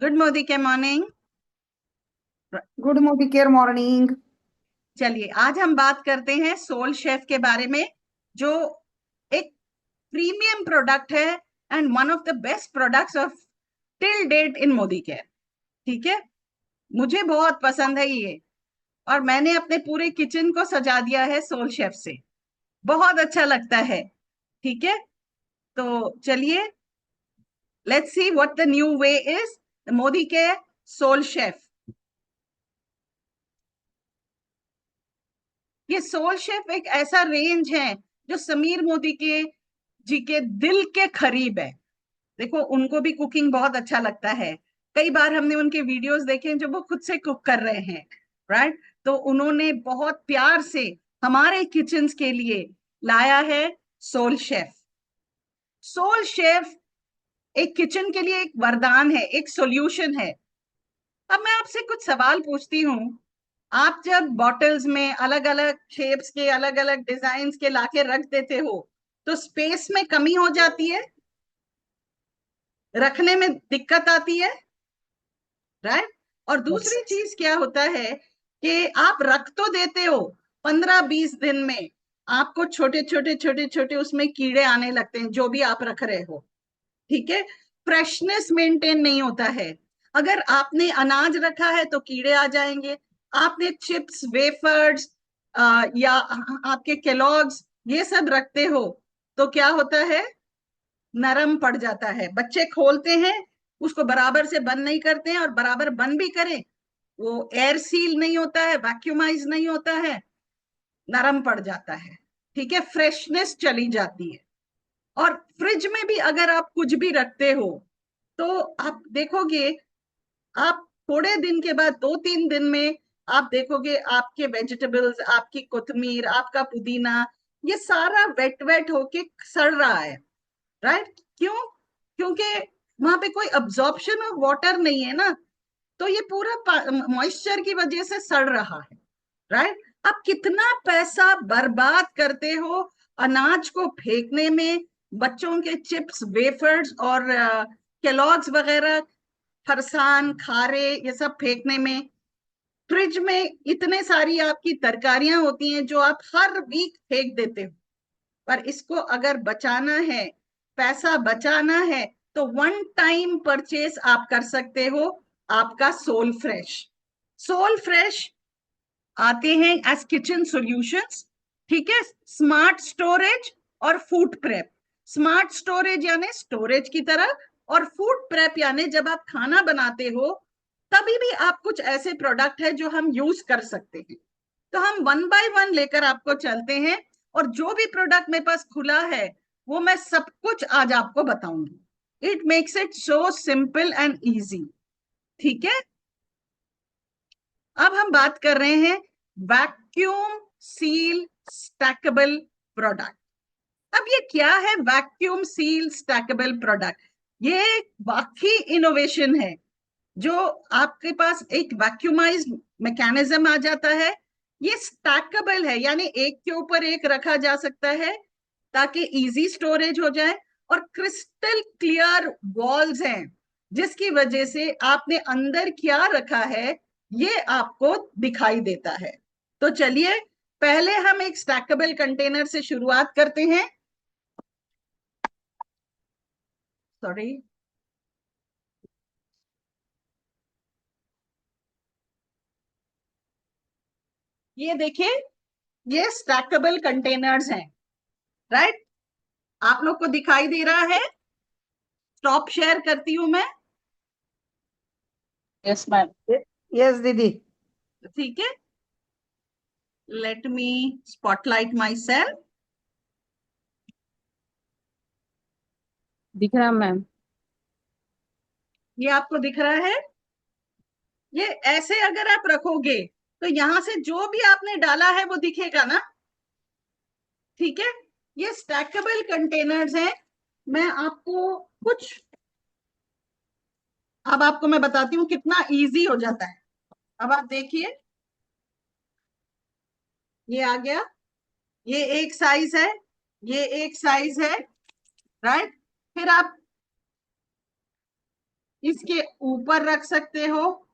Good Modi के morning. Good Modi care morning. चलिए आज हम बात करते हैं सोल शेफ के बारे में, जो एक प्रीमियम प्रोडक्ट है and one of the best products of till date in Modicare. ठीक है, मुझे बहुत पसंद है ये, और मैंने अपने पूरे किचन को सजा दिया है सोल शेफ से। बहुत अच्छा लगता है। ठीक है, तो चलिए, let's see what the new way is Modi के सोल शेफ। ये सोल शेफ एक ऐसा रेंज है जो समीर मोदी के जी के दिल के करीब है। देखो, उनको भी कुकिंग बहुत अच्छा लगता है। कई बार हमने उनके वीडियोस देखे हैं जो वो खुद से कुक कर रहे हैं, राइट। तो उन्होंने बहुत प्यार से हमारे किचन्स के लिए लाया है सोल शेफ। सोल शेफ एक किचन के लिए एक वरदान है, एक सॉल्यूशन है। अब मैं आपसे कुछ सवाल पूछती हूँ। आप जब बॉटल्स में अलग अलग शेप्स के, अलग अलग डिजाइन के लाके रख देते हो, तो स्पेस में कमी हो जाती है, रखने में दिक्कत आती है, राइट। और यस। दूसरी चीज क्या होता है कि आप रख तो देते हो, 15-20 दिन में आपको छोटे छोटे छोटे छोटे उसमें कीड़े आने लगते हैं, जो भी आप रख रहे हो। ठीक है, फ्रेशनेस मेंटेन नहीं होता है। अगर आपने अनाज रखा है तो कीड़े आ जाएंगे। आपने चिप्स, वेफर्स या आपके केलॉग्स ये सब रखते हो, तो क्या होता है, नरम पड़ जाता है। बच्चे खोलते हैं, उसको बराबर से बंद नहीं करते हैं, और बराबर बंद भी करें, वो एयर सील नहीं होता है, वैक्यूमाइज नहीं होता है, नरम पड़ जाता है। ठीक है, फ्रेशनेस चली जाती है। और फ्रिज में भी अगर आप कुछ भी रखते हो, तो आप देखोगे, आप थोड़े दिन के बाद, 2-3 दिन में आप देखोगे आपके वेजिटेबल्स, आपकी कोथमीर, आपका पुदीना, ये सारा वेट वेट होके सड़ रहा है, राइट। क्यों? क्योंकि वहां पे कोई अब्जॉर्प्शन ऑफ वाटर नहीं है ना, तो ये पूरा मॉइस्चर की वजह से सड़ रहा है, राइट। आप कितना पैसा बर्बाद करते हो अनाज को फेंकने में, बच्चों के चिप्स, वेफर्स और केलॉग्स वगैरह, फरसान, खारे, ये सब फेंकने में। फ्रिज में इतने सारी आपकी तरकारियां होती हैं जो आप हर वीक फेंक देते हो। पर इसको अगर बचाना है, पैसा बचाना है, तो वन टाइम परचेस आप कर सकते हो। आपका सोल फ्रेश, सोल फ्रेश आते हैं एज किचन सॉल्यूशंस। ठीक है, स्मार्ट स्टोरेज और फूड प्रेप। स्मार्ट स्टोरेज यानी स्टोरेज की तरह, और फूड प्रेप यानी जब आप खाना बनाते हो तभी भी आप कुछ ऐसे प्रोडक्ट है जो हम यूज कर सकते हैं। तो हम वन बाय वन लेकर आपको चलते हैं, और जो भी प्रोडक्ट मेरे पास खुला है वो मैं सब कुछ आज आपको बताऊंगी। It makes it so simple and easy. ठीक है, अब हम बात कर रहे हैं वैक्यूम सील स्टैकेबल प्रोडक्ट। अब ये क्या है वैक्यूम सील स्टैकेबल प्रोडक्ट? ये वाकई इनोवेशन है, जो आपके पास एक वैक्यूमाइज्ड मैकेनिज्म आ जाता है। ये स्टैकेबल है, यानी एक के ऊपर एक रखा जा सकता है ताकि इजी स्टोरेज हो जाए। और क्रिस्टल क्लियर वॉल्स हैं, जिसकी वजह से आपने अंदर क्या रखा है ये आपको दिखाई देता है। तो चलिए, पहले हम एक स्टैकेबल कंटेनर से शुरुआत करते हैं। सॉरी, ये देखिए, ये स्टैकेबल कंटेनर्स हैं, राइट। आप लोग को दिखाई दे रहा है? स्टॉप शेयर करती हूं मैं। Yes ma'am. यस दीदी। ठीक है, let me spotlight my self. दिख रहा मैम। ये आपको दिख रहा है? ये ऐसे अगर आप रखोगे तो यहां से जो भी आपने डाला है वो दिखेगा ना। ठीक है, ये स्टैकेबल कंटेनर्स हैं। मैं आपको कुछ, अब आपको मैं बताती हूँ कितना इजी हो जाता है। अब आप देखिए, ये आ गया, ये एक साइज है, ये एक साइज है, राइट। फिर आप इसके ऊपर रख सकते हो।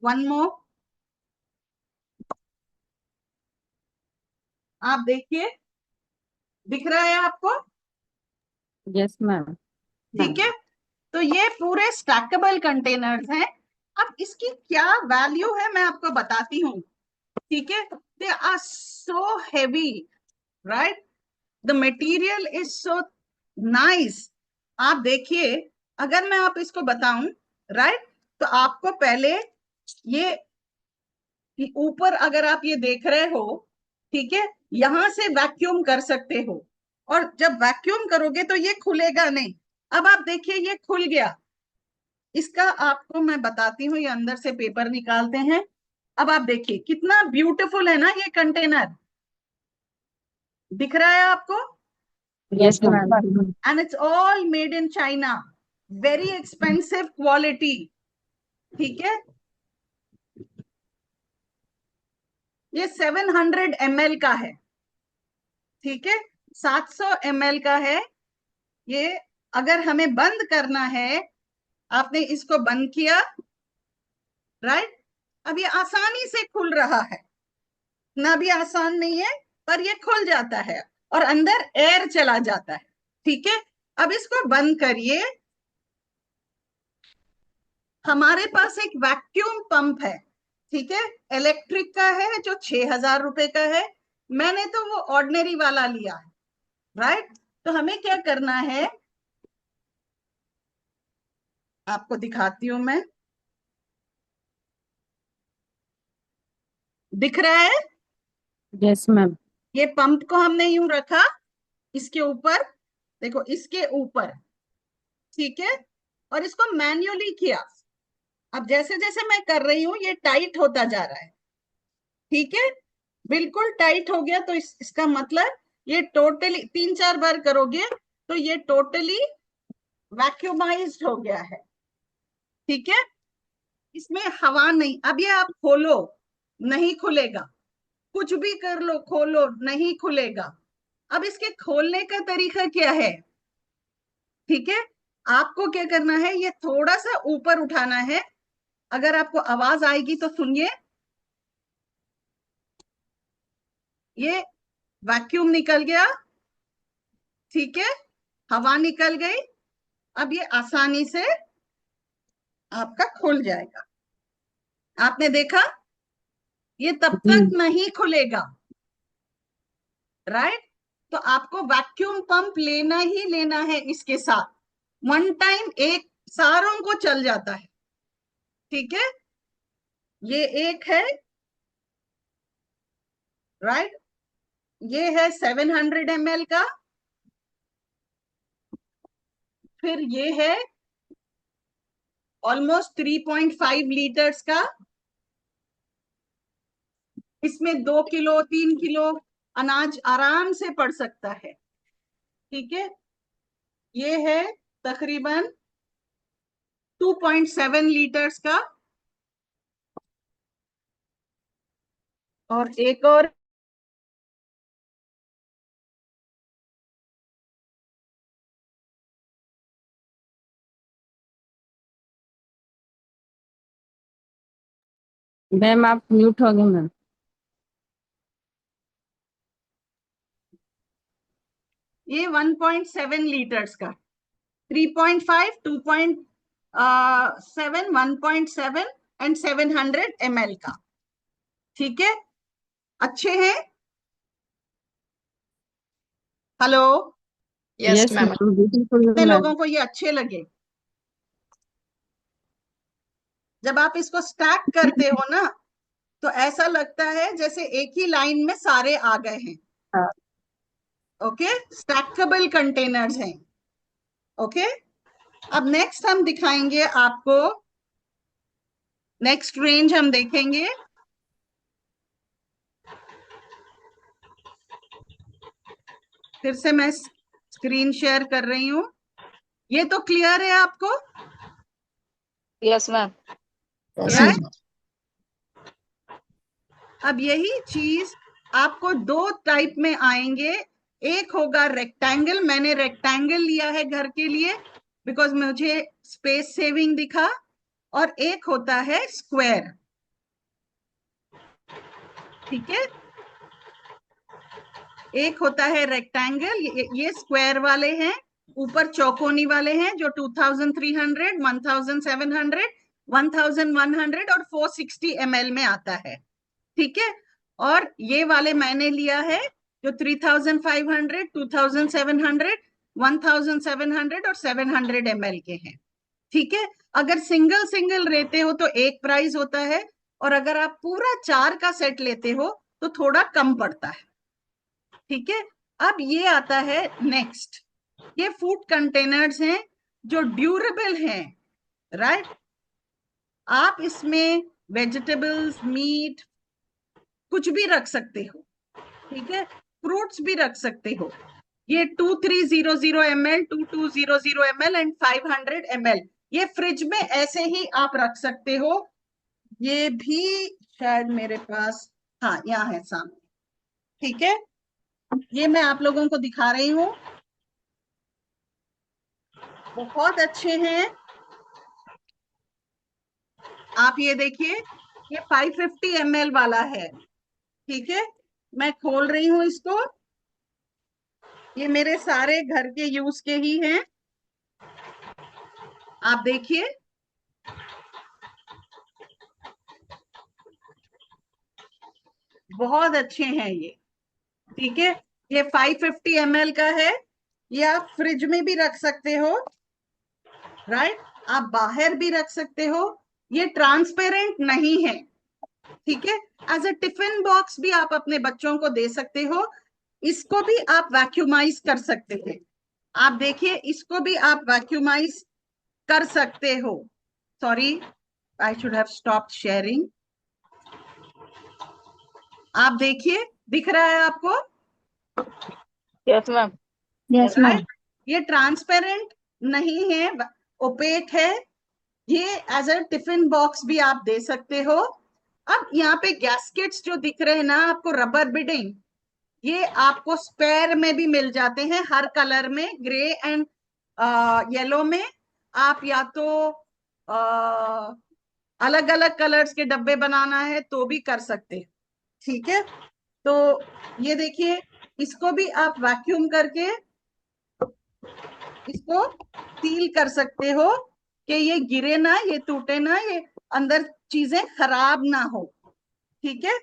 वन मोर, आप देखिए, दिख रहा है आपको? Yes ma'am. ठीक है, तो ये पूरे स्टैकेबल कंटेनर्स हैं। अब इसकी क्या वैल्यू है मैं आपको बताती हूँ। ठीक है, they are so heavy, right? The material is so nice. आप देखिए, अगर मैं आप इसको बताऊं, राइट, तो आपको पहले ये ऊपर अगर आप ये देख रहे हो, ठीक है, यहां से वैक्यूम कर सकते हो, और जब वैक्यूम करोगे तो ये खुलेगा नहीं। अब आप देखिए ये खुल गया। इसका आपको मैं बताती हूँ, ये अंदर से पेपर निकालते हैं। अब आप देखिए कितना ब्यूटीफुल है ना ये कंटेनर, दिख रहा है आपको? Yes ma'am. And it's all made in China, very expensive quality. ठीक है, ये 700 ml का है। ठीक है, 700 ml का है ये। अगर हमें बंद करना है, आपने इसको बंद किया, राइट, अब ये आसानी से खुल रहा है, ना भी आसान नहीं है, पर ये खुल जाता है और अंदर एयर चला जाता है। ठीक है, अब इसको बंद करिए। हमारे पास एक वैक्यूम पंप है, ठीक है, इलेक्ट्रिक का है, जो 6,000 रुपए का है। मैंने तो वो ऑर्डिनरी वाला लिया है, राइट? तो हमें क्या करना है, आपको दिखाती हूं मैं। दिख रहा है? Yes ma'am. ये पंप को हमने यूं रखा इसके ऊपर, देखो इसके ऊपर, ठीक है, और इसको मैन्युअली किया। अब जैसे जैसे मैं कर रही हूं ये टाइट होता जा रहा है। ठीक है, बिल्कुल टाइट हो गया, तो इसका मतलब ये टोटली 3-4 बार करोगे तो ये टोटली वैक्यूमाइज्ड हो गया है। ठीक है, इसमें हवा नहीं। अब ये आप खोलो, नहीं खुलेगा, कुछ भी कर लो, खोलो नहीं खुलेगा। अब इसके खोलने का तरीका क्या है? ठीक है, आपको क्या करना है, ये थोड़ा सा ऊपर उठाना है। अगर आपको आवाज आएगी तो सुनिए, ये वैक्यूम निकल गया, ठीक है, हवा निकल गई। अब ये आसानी से आपका खुल जाएगा। आपने देखा, ये तब जी। तक नहीं खुलेगा, राइट? तो आपको वैक्यूम पंप लेना ही लेना है इसके साथ। वन टाइम एक सारों को चल जाता है। ठीक है, ये एक है, राइट, ये है 700 ml का, फिर ये है ऑलमोस्ट 3.5 लीटर्स का। इसमें 2 किलो 3 किलो अनाज आराम से पड़ सकता है। ठीक है, ये है तकरीबन 2.7 लीटर्स का, और एक और मैम आप म्यूट हो गए मैम। ये 1.7 लीटर्स का, 3.5, 2.7, 1.7 एंड 700 ml का। ठीक है, अच्छे हैं? हेलो, यस मैम ब्यूटीफुल कितने मैम। लोगों को ये अच्छे लगे? जब आप इसको स्टैक करते हो ना, तो ऐसा लगता है जैसे एक ही लाइन में सारे आ गए हैं। हाँ। ओके, स्टैकेबल कंटेनर्स हैं। ओके, अब नेक्स्ट हम दिखाएंगे आपको, नेक्स्ट रेंज हम देखेंगे। फिर से मैं स्क्रीन शेयर कर रही हूं। ये तो क्लियर है आपको? Yes ma'am. राइट, अब यही चीज आपको दो टाइप में आएंगे। एक होगा रेक्टेंगल, मैंने रेक्टेंगल लिया है घर के लिए, बिकॉज मुझे स्पेस सेविंग दिखा, और एक होता है स्क्वायर, ठीक है, एक होता है रेक्टेंगल, ये स्क्वायर वाले हैं, ऊपर चौकोनी वाले हैं जो 2300, 1700, 1100 और 460 ml में आता है, ठीक है। और ये वाले मैंने लिया है जो 3500, 2700, 1700 और 700 ml के हैं, ठीक है। अगर सिंगल सिंगल लेते हो तो एक प्राइस होता है, और अगर आप पूरा 4 का सेट लेते हो तो थोड़ा कम पड़ता है, ठीक है। अब ये आता है नेक्स्ट, ये फूड कंटेनर्स हैं जो ड्यूरेबल हैं, राइट। आप इसमें वेजिटेबल्स, मीट, कुछ भी रख सकते हो, ठीक है, फ्रूट्स भी रख सकते हो। ये 2300 ml, 2200 ml एंड 500 ml, ये फ्रिज में ऐसे ही आप रख सकते हो। ये भी शायद मेरे पास, हाँ यहाँ है सामने, ठीक है। ये मैं आप लोगों को दिखा रही हूँ, बहुत अच्छे हैं। आप ये देखिए, ये 550 ml वाला है, ठीक है। मैं खोल रही हूँ इसको, ये मेरे सारे घर के यूज के ही हैं, आप देखिए। बहुत अच्छे हैं ये, ठीक है। ये 550 ml का है, ये आप फ्रिज में भी रख सकते हो, राइट, आप बाहर भी रख सकते हो। ये ट्रांसपेरेंट नहीं है, ठीक है। एज अ टिफिन बॉक्स भी आप अपने बच्चों को दे सकते हो। इसको भी आप वैक्यूमाइज कर सकते हैं, आप देखिए, इसको भी आप वैक्यूमाइज कर सकते हो। Sorry, I should have stopped sharing. आप देखिए, दिख रहा है आपको? Yes, ma'am. Yes, ma'am. ये ट्रांसपेरेंट नहीं है, ओपेक है। ये एज अ टिफिन बॉक्स भी आप दे सकते हो। अब यहाँ पे गैस्केट्स जो दिख रहे हैं ना आपको, रबर बिडिंग, ये आपको स्पेयर में भी मिल जाते हैं, हर कलर में, ग्रे एंड येलो में। आप या तो अलग अलग कलर्स के डब्बे बनाना है तो भी कर सकते हैं, ठीक है। तो ये देखिए, इसको भी आप वैक्यूम करके इसको सील कर सकते हो कि ये गिरे ना, ये टूटे ना, ये अंदर चीजें खराब ना हो, ठीक है।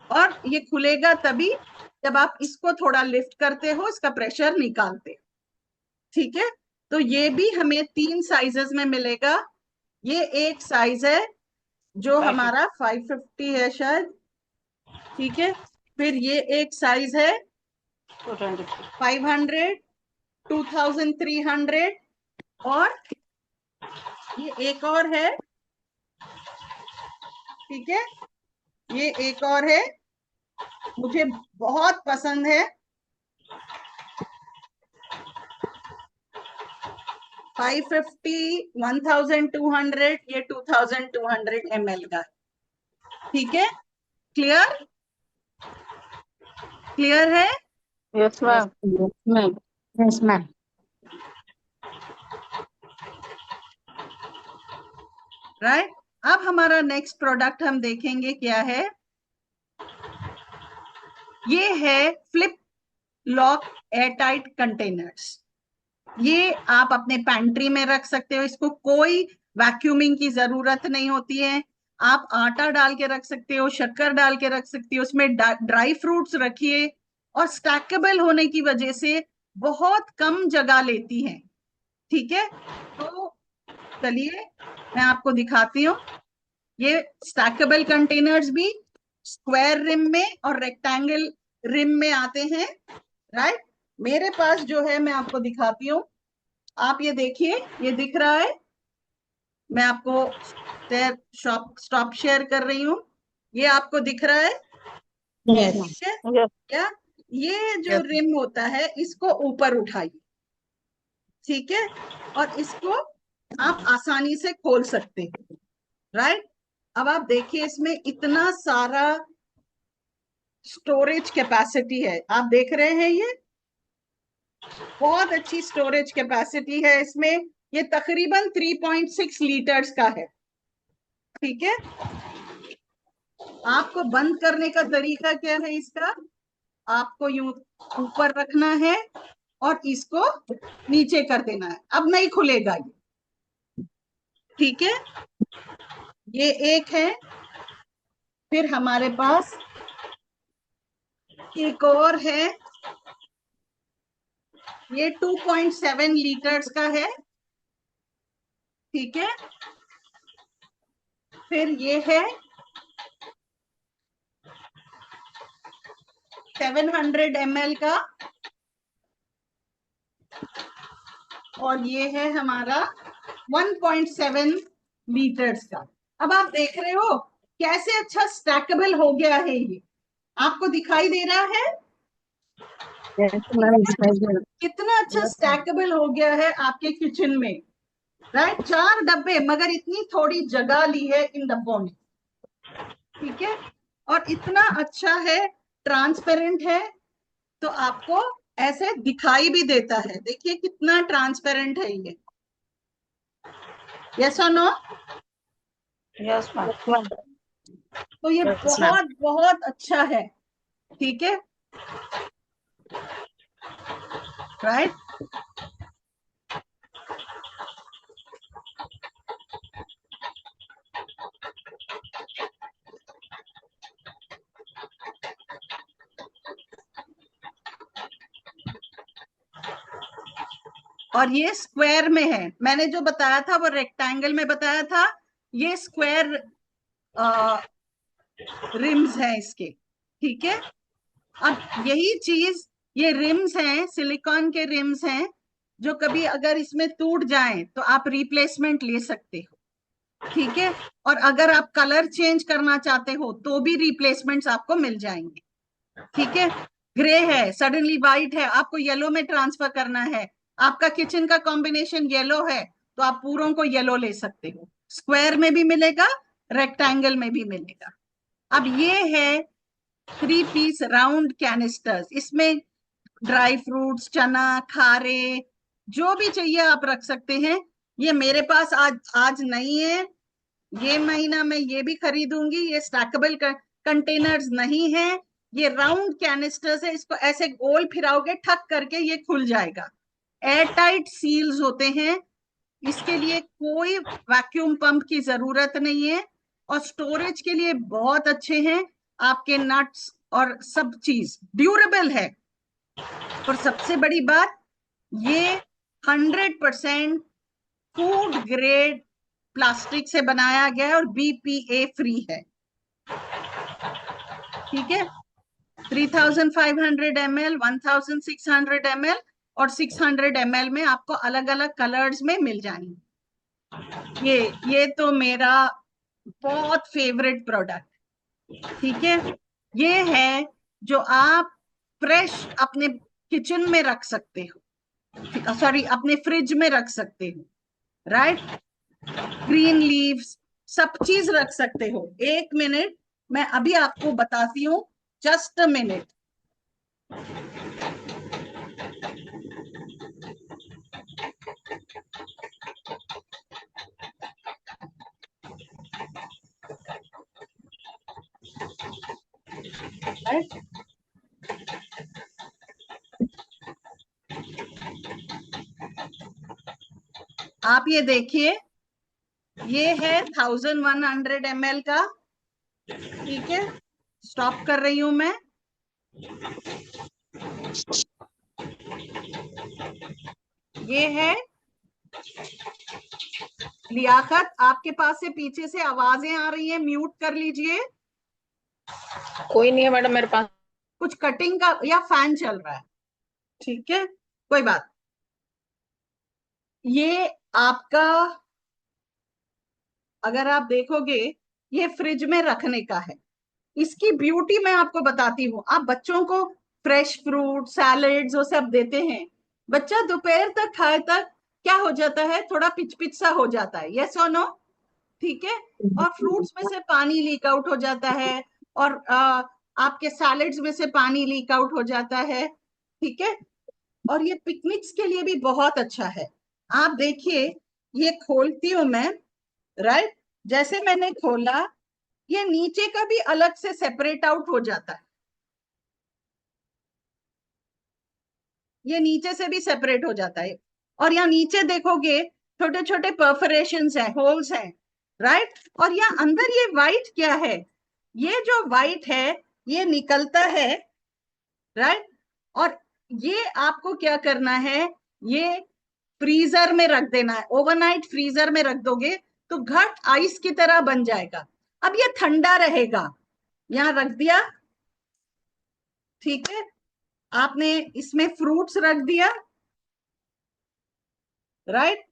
और ये खुलेगा तभी जब आप इसको थोड़ा लिफ्ट करते हो, इसका प्रेशर निकालते हो, ठीक है। तो ये भी हमें 3 साइजेस में मिलेगा। ये एक साइज है जो हमारा 550 है शायद, ठीक है। फिर ये एक साइज है 500, 2300, और ये एक और है, ठीक है। ये एक और है, मुझे बहुत पसंद है, 550, 1200, ये 2200 ml का, ठीक है। क्लियर? क्लियर है? Yes, ma'am. Yes, ma'am. Yes, ma'am. Right. अब हमारा नेक्स्ट प्रोडक्ट हम देखेंगे क्या है। ये है फ्लिप लॉक एयरटाइट कंटेनर्स। ये आप अपने पैंट्री में रख सकते हो, इसको कोई वैक्यूमिंग की जरूरत नहीं होती है। आप आटा डाल के रख सकते हो, शक्कर डाल के रख सकते हो, उसमें ड्राई फ्रूट्स रखिए, और स्टैकेबल होने की वजह से बहुत कम जगह लेती हैं, ठीक है। तो चलिए मैं आपको दिखाती हूँ। ये स्टैकेबल कंटेनर्स भी स्क्वायर रिम में और रेक्टेंगल रिम में आते हैं, राइट। मेरे पास जो है मैं आपको दिखाती हूँ, आप ये देखिए, ये दिख रहा है, मैं आपको स्टॉप शेयर कर रही हूँ, ये आपको दिख रहा है, Yes, ma'am. ठीक है Yes. क्या? ये जो रिम होता है इसको ऊपर उठाइए, ठीक है, और इसको आप आसानी से खोल सकते हैं, राइट। अब आप देखिए, इसमें इतना सारा स्टोरेज कैपेसिटी है, आप देख रहे हैं, ये बहुत अच्छी स्टोरेज कैपेसिटी है इसमें। ये तकरीबन 3.6 लीटर्स का है। ठीक है, आपको बंद करने का तरीका क्या है इसका, आपको यूं ऊपर रखना है और इसको नीचे कर देना है, अब नहीं खुलेगा ये। ठीक है, ये एक है। फिर हमारे पास एक और है, ये 2.7 लीटर्स का है। ठीक है, फिर ये है 700 ml का, और ये है हमारा 1.7 लीटर्स का। अब आप देख रहे हो कैसे अच्छा स्टैकेबल हो गया है ये, आपको दिखाई दे रहा है Yes, ma'am. दिखाई दे रहा कितना अच्छा स्टैकेबल हो गया है आपके किचन में, राइट। 4 डब्बे, मगर इतनी थोड़ी जगह ली है इन डब्बों ने। ठीक है, और इतना अच्छा है, ट्रांसपेरेंट है, तो आपको ऐसे दिखाई भी देता है। देखिए कितना ट्रांसपेरेंट है ये। यस और नो? Yes, ma'am. तो ये Yes, ma'am. बहुत बहुत अच्छा है। ठीक है, राइट। और ये स्क्वायर में है, मैंने जो बताया था वो रेक्टेंगल में बताया था, ये स्क्वायर रिम्स है इसके। ठीक है, अब यही चीज, ये रिम्स हैं, सिलिकॉन के रिम्स हैं, जो कभी अगर इसमें टूट जाएं तो आप रिप्लेसमेंट ले सकते हो। ठीक है, और अगर आप कलर चेंज करना चाहते हो तो भी रिप्लेसमेंट्स आपको मिल जाएंगे। ठीक है, ग्रे है, सडनली व्हाइट है, आपको येलो में ट्रांसफर करना है, आपका किचन का कॉम्बिनेशन येलो है, तो आप पूरों को येलो ले सकते हो। स्क्वायर में भी मिलेगा, रेक्टेंगल में भी मिलेगा। अब ये है 3 पीस राउंड कैनिस्टर्स, इसमें ड्राई फ्रूट्स, चना, खारे, जो भी चाहिए आप रख सकते हैं। ये मेरे पास आज नहीं है, ये महीना मैं ये भी खरीदूंगी। ये स्टैकेबल कंटेनर्स नहीं है, ये राउंड कैनिस्टर्स है, इसको ऐसे गोल फिराओगे ठक करके ये खुल जाएगा। एयर टाइट सील्स होते हैं, इसके लिए कोई वैक्यूम पंप की जरूरत नहीं है, और स्टोरेज के लिए बहुत अच्छे हैं। आपके नट्स और सब चीज ड्यूरेबल है, और सबसे बड़ी बात, ये 100% फूड ग्रेड प्लास्टिक से बनाया गया है और BPA फ्री है। ठीक है, 3500 ml, 1600 ml और 600 ml में आपको अलग अलग कलर्स में मिल जाएंगे। ये तो मेरा बहुत फेवरेट प्रोडक्ट। ठीक है, ये है जो आप फ्रेश अपने किचन में रख सकते हो, सॉरी अपने फ्रिज में रख सकते हो, राइट। ग्रीन लीव्स, सब चीज रख सकते हो। 1 मिनट, मैं अभी आपको बताती हूँ, जस्ट अ मिनट। आप ये देखिए, ये है 1100 ml का। ठीक है, स्टॉप कर रही हूं मैं। ये है लियाकत, आपके पास से पीछे से आवाजें आ रही हैं, म्यूट कर लीजिए। कोई नहीं है मैडम मेरे पास। कुछ कटिंग का या फैन चल रहा है, ठीक है, कोई बात। ये आपका, अगर आप देखोगे, ये फ्रिज में रखने का है। इसकी ब्यूटी मैं आपको बताती हूँ। आप बच्चों को फ्रेश फ्रूट, सैलेड्स वो सब देते हैं, बच्चा दोपहर तक खाए तक क्या हो जाता है, थोड़ा पिच पिच सा हो जाता है, यस और नो? ठीक है, और फ्रूट्स में से पानी लीक आउट हो जाता है, और आपके सैलेड्स में से पानी लीक आउट हो जाता है। ठीक है, और ये पिकनिक्स के लिए भी बहुत अच्छा है। आप देखिए, ये खोलती हूं मैं, राइट। जैसे मैंने खोला, ये नीचे का भी अलग से सेपरेट आउट हो जाता है, ये नीचे से भी सेपरेट हो जाता है। और यहाँ नीचे देखोगे छोटे छोटे परफोरेशंस हैं, होल्स हैं, राइट। और यहाँ अंदर ये व्हाइट क्या है, ये जो व्हाइट है ये निकलता है, राइट। और ये आपको क्या करना है, ये फ्रीजर में रख देना है, ओवरनाइट फ्रीजर में रख दोगे तो घट आइस की तरह बन जाएगा। अब ये ठंडा रहेगा, यहाँ रख दिया, ठीक है। आपने इसमें फ्रूट्स रख दिया, राइट।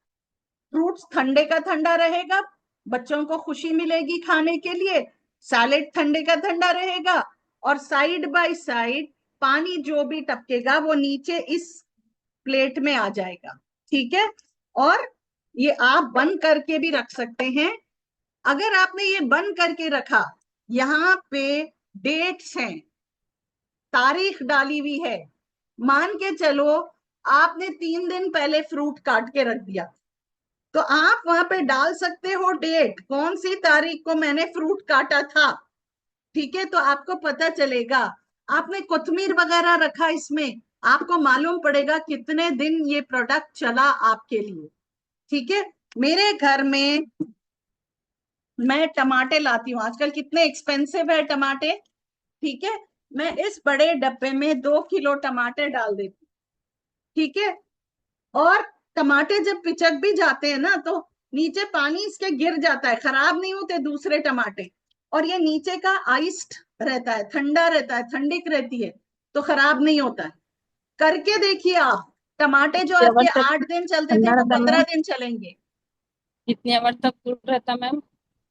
फ्रूट्स ठंडे का ठंडा रहेगा, बच्चों को खुशी मिलेगी खाने के लिए। सैलेड ठंडे का ठंडा रहेगा, और साइड बाय साइड पानी जो भी टपकेगा वो नीचे इस प्लेट में आ जाएगा, ठीक है। और ये आप बंद करके भी रख सकते हैं। अगर आपने ये बंद करके रखा, यहाँ पे डेट्स हैं, तारीख डाली हुई है, मान के चलो आपने 3 दिन पहले फ्रूट काट के रख दिया, तो आप वहां पे डाल सकते हो डेट, कौन सी तारीख को मैंने फ्रूट काटा था, ठीक है। तो आपको पता चलेगा। आपने कोथमीर वगैरह रखा इसमें, आपको मालूम पड़ेगा कितने दिन ये प्रोडक्ट चला आपके लिए, ठीक है। मेरे घर में मैं टमाटे लाती हूँ, आजकल कितने एक्सपेंसिव है टमाटे, ठीक है। मैं इस बड़े डब्बे में 2 किलो टमाटे डाल देती हूँ, ठीक है। और टमाटे जब पिचक भी जाते हैं ना, तो नीचे पानी इसके गिर जाता है, खराब नहीं होते दूसरे टमाटे। और ये नीचे का आइस्ड रहता है, ठंडा रहता है, ठंडिक रहती है, तो खराब नहीं होता है। करके देखिए आप, टमाटे जो क्या आपके तक 8 दिन चलते थे ठंडा वो रहता है 15 दिन चलेंगे। कितनी आवर तक कूल रहता मैम?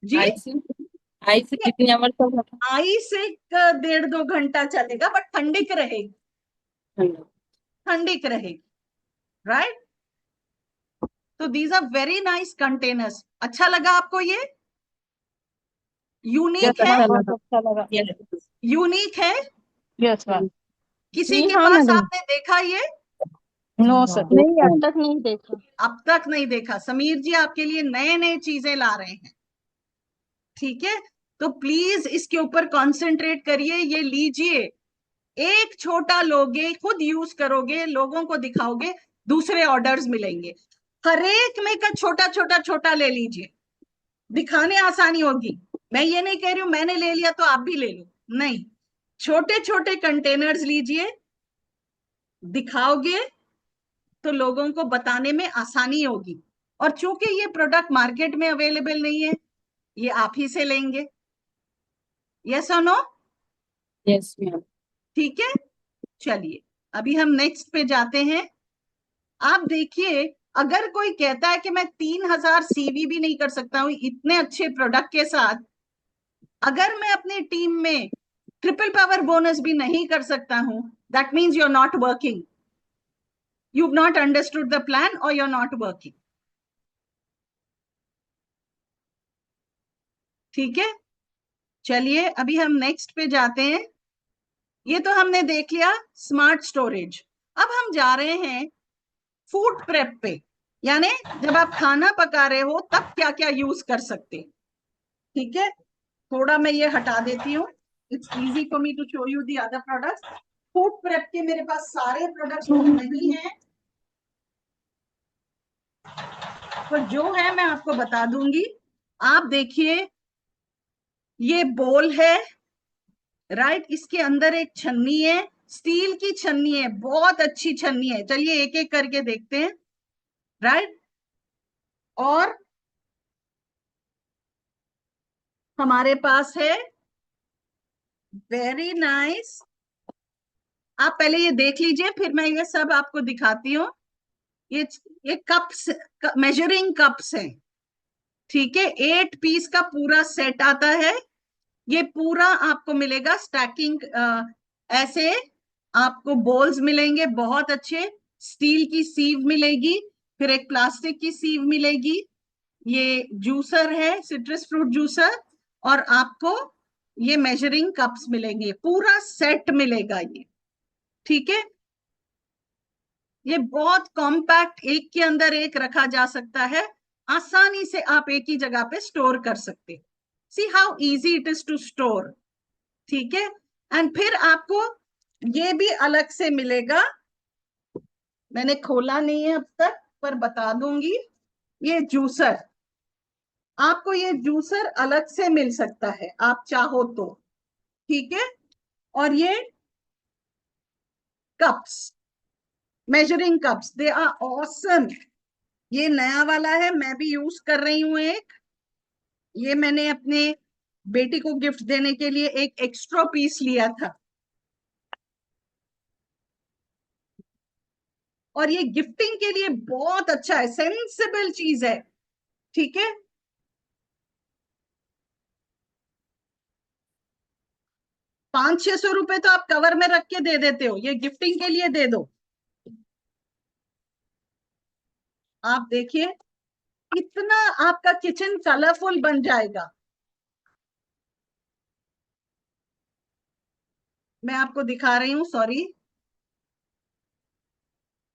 जी, आई से कितनी आवर तक रहता? आई से 1.5-2 घंटा चलेगा, बट ठंडिक रहेगी, ठंडा। ठंडिक रहेगी, राइट। तो these are very nice containers. अच्छा लगा आपको ये? यूनिक है, अच्छा लगा। अच्छा लगा। यूनिक है। Yes ma'am. किसी जी के हाँ पास मैडम। आपने देखा ये? No sir. नहीं, अब तक नहीं देखा। अब तक नहीं देखा। समीर जी आपके लिए नए नए चीजें ला रहे हैं, ठीक है। तो प्लीज इसके ऊपर कंसंट्रेट करिए, ये लीजिए। एक छोटा लोगे, खुद यूज करोगे, लोगों को दिखाओगे, दूसरे ऑर्डर्स मिलेंगे। हर एक में का छोटा छोटा छोटा ले लीजिए, दिखाने आसानी होगी। मैं ये नहीं कह रही हूं मैंने ले लिया तो आप भी ले लो, नहीं। छोटे छोटे कंटेनर्स लीजिए, दिखाओगे तो लोगों को बताने में आसानी होगी। और चूंकि ये प्रोडक्ट मार्केट में अवेलेबल नहीं है, ये आप ही से लेंगे, यस और नो? Yes ma'am. ठीक है, चलिए अभी हम नेक्स्ट पे जाते हैं। आप देखिए, अगर कोई कहता है कि मैं 3,000 सीवी भी नहीं कर सकता हूं इतने अच्छे प्रोडक्ट के साथ, अगर मैं अपनी टीम में ट्रिपल पावर बोनस भी नहीं कर सकता हूं, that means you are not working, you've not understood the plan or you're not working, ठीक है। चलिए अभी हम नेक्स्ट पे जाते हैं। ये तो हमने देख लिया स्मार्ट स्टोरेज। अब हम जा रहे हैं फूड प्रेप पे, यानी जब आप खाना पका रहे हो तब क्या क्या यूज कर सकते, ठीक है। थोड़ा मैं ये हटा देती हूँ, it's easy for me to show you the other products. Food prep के मेरे पास सारे प्रोडक्ट्स नहीं है, तो जो है मैं आपको बता दूंगी। आप देखिए, ये बोल है, राइट। इसके अंदर एक छन्नी है, स्टील की छन्नी है, बहुत अच्छी छन्नी है। चलिए एक एक करके देखते हैं, राइट। और हमारे पास है वेरी नाइस, आप पहले ये देख लीजिए फिर मैं ये सब आपको दिखाती हूँ। ये कप्स, मेजरिंग कप्स हैं, ठीक है। 8 पीस का पूरा सेट आता है। ये पूरा आपको मिलेगा स्टैकिंग, ऐसे आपको बोल्स मिलेंगे बहुत अच्छे, स्टील की सीव मिलेगी, फिर एक प्लास्टिक की सीव मिलेगी। ये जूसर है, सिट्रस फ्रूट जूसर, और आपको ये मेजरिंग कप्स मिलेंगे, पूरा सेट मिलेगा ये, ठीक है। ये बहुत कॉम्पैक्ट, एक के अंदर एक रखा जा सकता है, आसानी से आप एक ही जगह पे स्टोर कर सकते। See how easy it is to store. ठीक है, एंड फिर आपको ये भी अलग से मिलेगा, मैंने खोला नहीं है अब तक पर बता दूंगी। ये जूसर, आपको ये जूसर अलग से मिल सकता है आप चाहो तो। ठीक है, और ये cups, measuring cups, they are awesome. ये नया वाला है, मैं भी यूज कर रही हूँ एक। ये मैंने अपने बेटी को गिफ्ट देने के लिए एक एक्स्ट्रा पीस लिया था, और ये गिफ्टिंग के लिए बहुत अच्छा है, सेंसिबल चीज है। ठीक है, 500-600 रुपए तो आप कवर में रख के दे देते हो, ये गिफ्टिंग के लिए दे दो। आप देखिए कितना आपका किचन कलरफुल बन जाएगा। मैं आपको दिखा रही हूँ, सॉरी।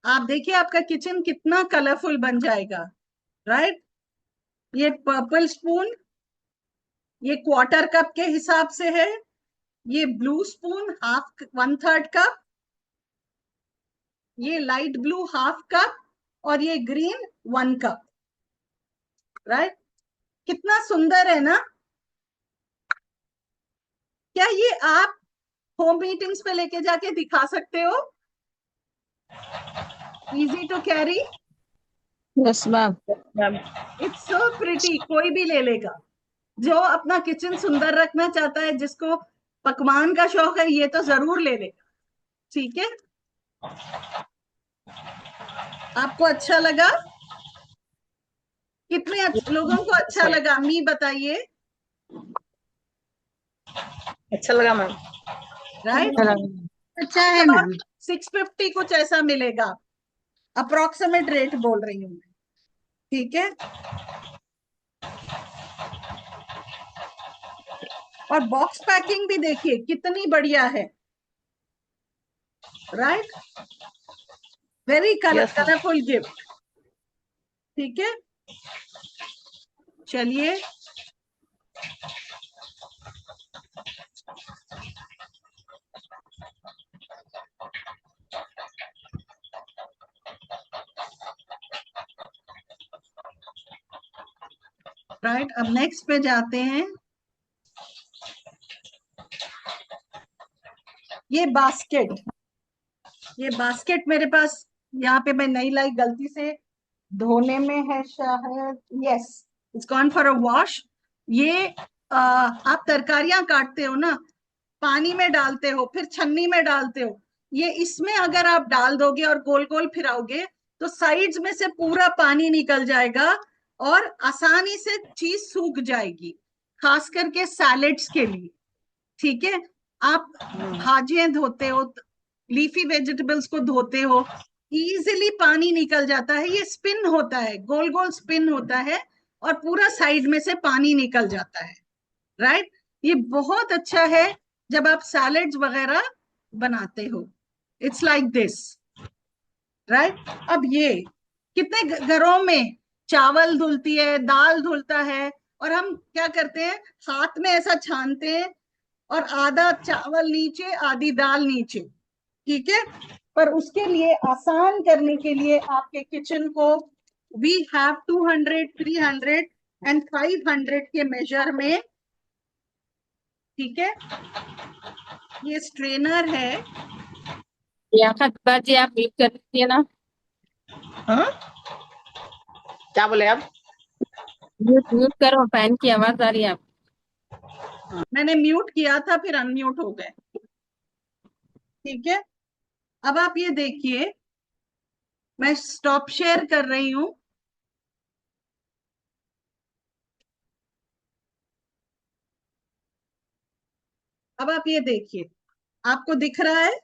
आप देखिए आपका किचन कितना कलरफुल बन जाएगा, राइट। ये पर्पल स्पून, ये क्वार्टर कप के हिसाब से है। ये ब्लू स्पून हाफ 1/3 कप, ये लाइट ब्लू हाफ कप, और ये ग्रीन 1 कप, राइट। कितना सुंदर है ना। क्या ये आप होम मीटिंग्स पे लेके जाके दिखा सकते हो? Easy to carry, Yes, ma'am. Ma'am it's so pretty, कोई भी ले लेगा। जो अपना किचन सुंदर रखना चाहता है, जिसको पकवान का शौक है, ये तो जरूर ले लेगा। ठीक है, आपको अच्छा लगा? कितने लोगों को अच्छा लगा, मी बताइए, अच्छा लगा मैम। राइट। अच्छा है मैम। 650 कुछ ऐसा मिलेगा, अप्रोक्सीमेट रेट बोल रही हूँ मैं। ठीक है, और बॉक्स पैकिंग भी देखिए कितनी बढ़िया है, right. Very Yes, ma'am. Colourful gift. ठीक है, चलिए राइट, अब नेक्स्ट पे जाते हैं। ये बास्केट, ये बास्केट मेरे पास यहाँ पे मैं नहीं लाई, गलती से धोने में है शायद। Yes, it's gone for a wash. ये आप तरकारियां काटते हो ना, पानी में डालते हो, फिर छन्नी में डालते हो, ये इसमें अगर आप डाल दोगे और गोल गोल फिराओगे तो साइड्स में से पूरा पानी निकल जाएगा और आसानी से चीज सूख जाएगी, खास करके सैलेड्स के लिए। ठीक है, आप भाजियां धोते हो, लीफी वेजिटेबल्स को धोते हो, इजीली पानी निकल जाता है। ये स्पिन होता है, गोल गोल स्पिन होता है, और पूरा साइड में से पानी निकल जाता है, राइट। ये बहुत अच्छा है जब आप सैलेड्स वगैरह बनाते हो। It's like this, right. अब ये कितने घरों में चावल धुलती है, दाल धुलता है, और हम क्या करते हैं, हाथ में ऐसा छानते हैं और आधा चावल नीचे आधी दाल नीचे। ठीक है, पर उसके लिए आसान करने के लिए आपके किचन को वी हैव 200, 300 एंड 500 के मेजर में। ठीक है, ये स्ट्रेनर है। यहाँ बाजी आप म्यूट कर दीजिए ना। हाँ क्या बोले आप? म्यूट म्यूट करो, फैन की आवाज आ रही है आप। मैंने म्यूट किया था, फिर अनम्यूट हो गए। ठीक है, अब आप ये देखिए, मैं स्टॉप शेयर कर रही हूं। अब आप ये देखिए, आपको दिख रहा है?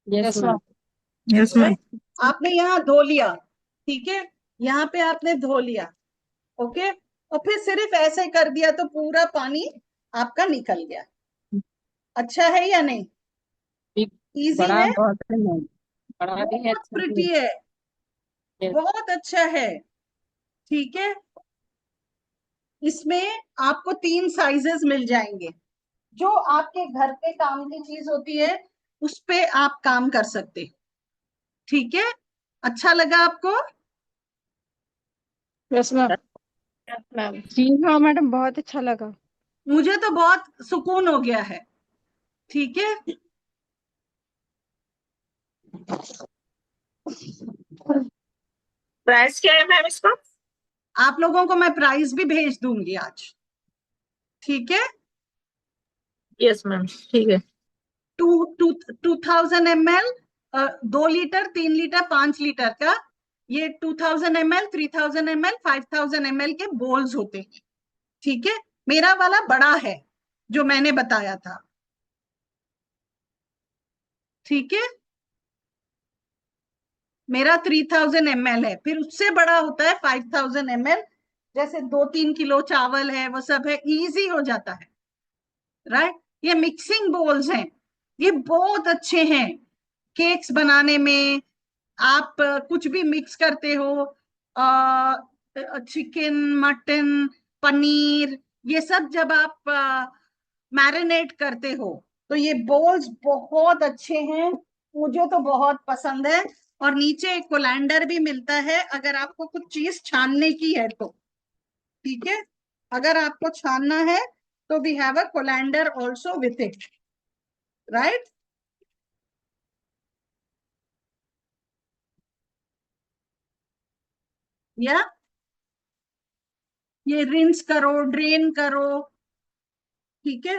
Yes Yes, ma'am. ma'am. Yes ma'am. आपने यहाँ धो लिया, ठीक है, यहाँ पे आपने धो लिया, ओके, और फिर सिर्फ ऐसे कर दिया तो पूरा पानी आपका निकल गया। अच्छा है या नहीं? इजी बड़ा है, बहुत है मैम, बड़ा भी है, बहुत अच्छा भी प्रिटी है, है। बहुत अच्छा है। ठीक है, इसमें आपको 3 साइजेस मिल जाएंगे। जो आपके घर पे काम की चीज होती है उस पे आप काम कर सकते। ठीक है, अच्छा लगा आपको? Yes ma'am. मैम। जी हाँ मैडम, बहुत अच्छा लगा। मुझे तो बहुत सुकून हो गया है। ठीक है, प्राइस क्या है मैम इसका? आप लोगों को मैं प्राइस भी भेज दूंगी आज। ठीक है, यस मैम, ठीक है। Two to 2000 ml, 2 litre, 3 litre, 5 litre का, ये 2000 ml, 3000 ml, 5000 ml के बोल्स होते हैं। ठीक है, मेरा वाला बड़ा है जो मैंने बताया था। ठीक है, मेरा 3000 ml है, फिर उससे बड़ा होता है 5000 ml। जैसे 2-3 किलो चावल है, वो सब है, इजी हो जाता है। राइट, ये मिक्सिंग बोल्स हैं, ये बहुत अच्छे हैं केक्स बनाने में। आप कुछ भी मिक्स करते हो, चिकन, मटन, पनीर, ये सब जब आप मैरिनेट करते हो तो ये बोल्स बहुत अच्छे हैं, मुझे तो बहुत पसंद है। और नीचे एक कोलैंडर भी मिलता है अगर आपको कुछ चीज छानने की है तो। ठीक है, अगर आपको छानना है तो we have a colander also with it. Right, या ये रिंस करो, ड्रेन करो। ठीक है,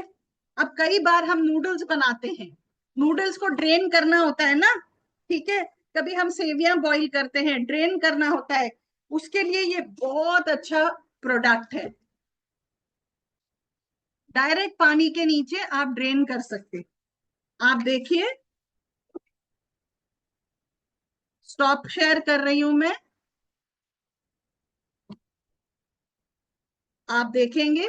अब कई बार हम नूडल्स बनाते हैं, नूडल्स को ड्रेन करना होता है ना। ठीक है, कभी हम सेवियां बॉईल करते हैं, ड्रेन करना होता है, उसके लिए ये बहुत अच्छा प्रोडक्ट है। डायरेक्ट पानी के नीचे आप ड्रेन कर सकते। आप देखिए, स्टॉप शेयर कर रही हूं मैं, आप देखेंगे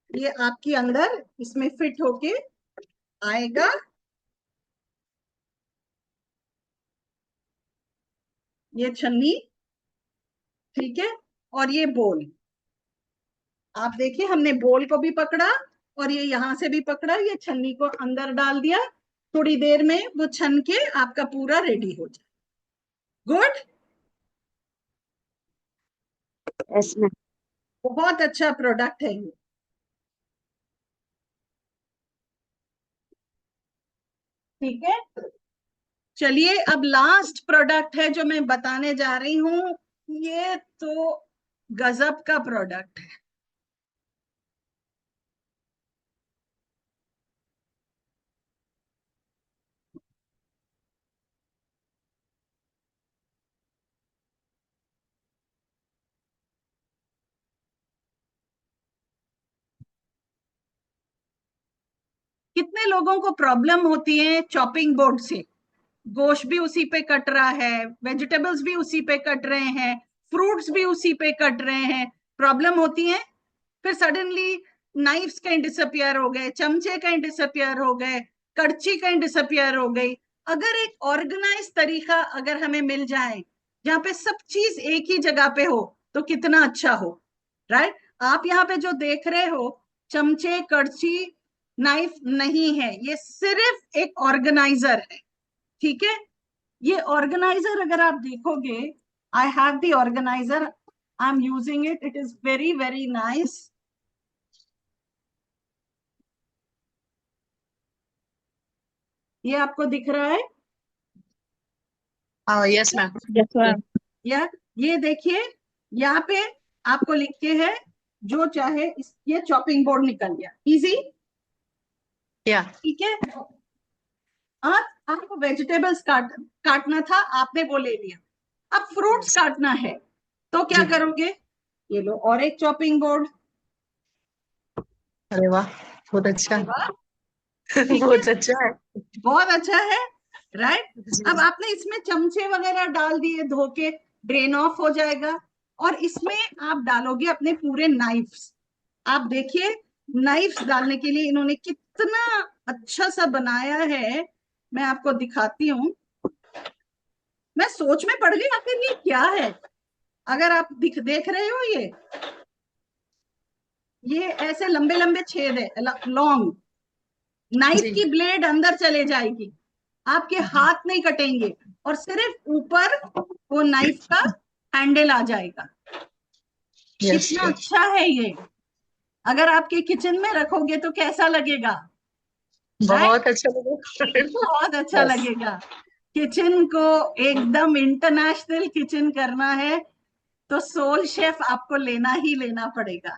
ये आपके अंदर इसमें फिट होके आएगा। ये छन्नी, ठीक है, और ये बोल। आप देखिए, हमने बोल को भी पकड़ा और ये यहां से भी पकड़ा, ये छन्नी को अंदर डाल दिया, थोड़ी देर में वो छन के आपका पूरा रेडी हो जाए। Good, yes ma'am. बहुत अच्छा प्रोडक्ट है ये। ठीक है, चलिए अब लास्ट प्रोडक्ट है जो मैं बताने जा रही हूँ, ये तो गजब का प्रोडक्ट है। कितने लोगों को प्रॉब्लम होती है चॉपिंग बोर्ड से? गोश्त भी उसी पे कट रहा है, वेजिटेबल्स भी उसी पे कट रहे हैं, फ्रूट्स भी उसी पे कट रहे हैं, प्रॉब्लम होती है। फिर सडनली नाइफ्स कहीं डिसअपियर हो गए, चमचे कहीं डिसअपियर हो गए, कड़ची कहीं डिसअपियर हो गई। अगर एक ऑर्गेनाइज तरीका अगर हमें मिल जाए जहाँ पे सब चीज एक ही जगह पे हो तो कितना अच्छा हो। राइट, आप यहाँ पे जो देख रहे हो, चमचे, कड़ची, नाइफ नहीं है, ये सिर्फ एक ऑर्गेनाइजर है। ठीक है, ये ऑर्गेनाइजर अगर आप देखोगे, I have the organiser, I am using it, it is very very nice. ये आपको दिख रहा है? Yes ma'am. Yes ma'am. या ये देखिए, यहाँ पे आपको लिख के है जो चाहे ये चॉपिंग बोर्ड निकल गया, इजी। या ठीक है, आप आपको वेजिटेबल्स काटना था, आपने वो ले लिया। अब फ्रूट्स काटना है तो क्या जी। करोगे? ये लो, और एक चॉपिंग बोर्ड। अरे वाह, बहुत अच्छा। वाह, ठीक है, बहुत अच्छा है। बहुत अच्छा है। राइट, अब जी। आपने इसमें चमचे वगैरह डाल दिए, धो के ड्रेन ऑफ हो जाएगा, और इसमें आप डालोगे अपने पूरे नाइफ्स। आप देखिए, नाइफ्स डालने के लिए इन्होंने कितना अच्छा सा बनाया है, मैं आपको दिखाती हूँ। मैं सोच में पड़ गई आखिर ये क्या है। अगर आप देख रहे हो ये ऐसे लंबे लंबे छेद है, लॉन्ग। नाइफ जी। की ब्लेड अंदर चले जाएगी, आपके हाथ नहीं कटेंगे, और सिर्फ ऊपर वो नाइफ का हैंडल आ जाएगा। यस कितना अच्छा है ये। अगर आपके किचन में रखोगे तो कैसा लगेगा? बहुत अच्छा लगा। बहुत अच्छा Yes. लगेगा। किचन को एकदम इंटरनेशनल किचन करना है तो सोल शेफ आपको लेना ही लेना पड़ेगा,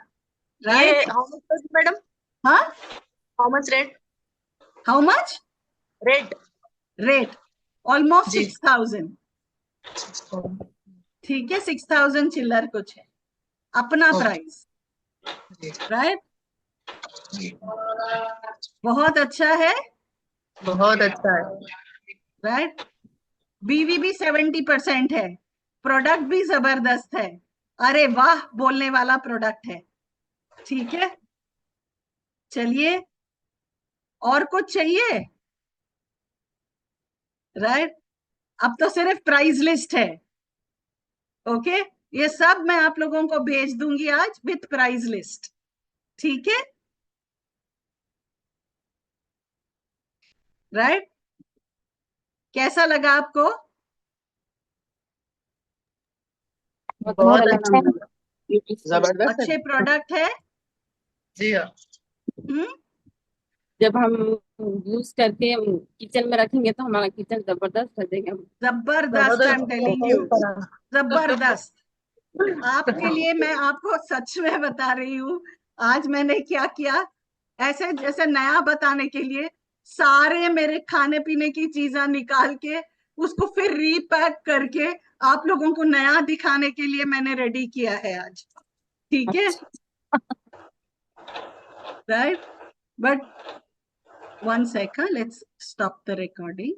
ये राइट? How much madam? हाँ, how much rate? How much rate rate? Almost जी। 6000। ठीक है, 6000 चिल्लर कुछ है अपना Okay. प्राइस, जी। राइट? बहुत अच्छा है, बहुत अच्छा है। राइट? बीवी भी 70% है, प्रोडक्ट भी जबरदस्त है। अरे वाह बोलने वाला प्रोडक्ट है। ठीक है, चलिए, और कुछ चाहिए? राइट? अब तो सिर्फ प्राइस लिस्ट है। ओके, ये सब मैं आप लोगों को भेज दूंगी आज विथ प्राइस लिस्ट। ठीक है, राइट? कैसा लगा आपको? बहुत अच्छा अच्छा, जबरदस्त अच्छे है। प्रोडक्ट है। जी हाँ। हम्म, जब हम यूज करके किचन में रखेंगे तो हमारा किचन जबरदस्त हो जाएगा। जबरदस्त, आई एम टेलिंग यू, जबरदस्त। आपके लिए मैं आपको सच में बता रही हूँ, आज मैंने क्या किया, ऐसे जैसे नया बताने के लिए सारे मेरे खाने पीने की चीजें निकाल के उसको फिर रीपैक करके आप लोगों को नया दिखाने के लिए मैंने रेडी किया है आज। ठीक है, right? But 1 second, let's stop the recording.